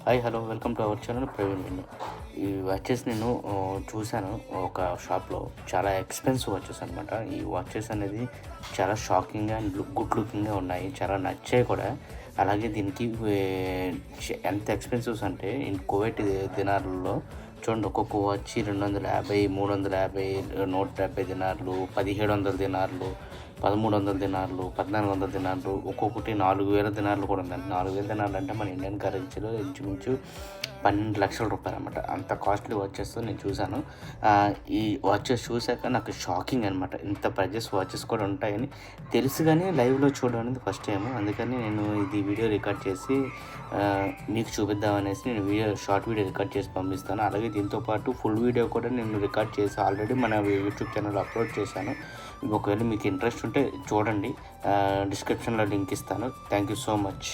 Hi hello welcome to our channel Praveen Vinnu. ఈ watches నేను చూశాను ఒక షాప్లో. చాలా ఎక్స్పెన్సివ్ వాచెస్ అనమాట. ఈ వాచెస్ అనేది చాలా షాకింగ్గా అండ్ గుడ్ లుకింగ్గా ఉన్నాయి. చాలా నచ్చాయి కూడా. అలాగే దీనికి ఎంత ఎక్స్పెన్సివ్స్ అంటే కువైట్ దినార్లలో చూడండి, ఒక్కొక్క వాచ్ 250, 350, 170 దినార్లు, 1700 దినార్లు, 1300 దినార్లు, 1400 దినార్లు, ఒక్కొక్కటి 4000 దినార్లు కూడా ఉందండి. 4000 దినార్లు అంటే మన ఇండియన్ కరెన్సీలో ఇంచుమించు 12 లక్షల రూపాయలు అనమాట. అంత కాస్ట్లీ వాచెస్ నేను చూశాను. ఈ వాచెస్ చూశాక నాకు షాకింగ్ అనమాట. ఇంత ప్రైజెస్ వాచెస్ కూడా ఉంటాయని తెలుసు, కానీ లైవ్లో చూడడం అనేది ఫస్ట్ టైం. అందుకని నేను ఇది వీడియో రికార్డ్ చేసి మీకు చూపిద్దామనేసి నేను షార్ట్ వీడియో రికార్డ్ చేసి పంపిస్తాను. అలాగే దీంతోపాటు ఫుల్ వీడియో కూడా నేను రికార్డ్ చేసి ఆల్రెడీ మన యూట్యూబ్ ఛానల్లో అప్లోడ్ చేశాను. ఒకవేళ మీకు ఇంట్రెస్ట్ ఉంటే చూడండి, డిస్క్రిప్షన్లో లింక్ ఇస్తాను. Thank you so much.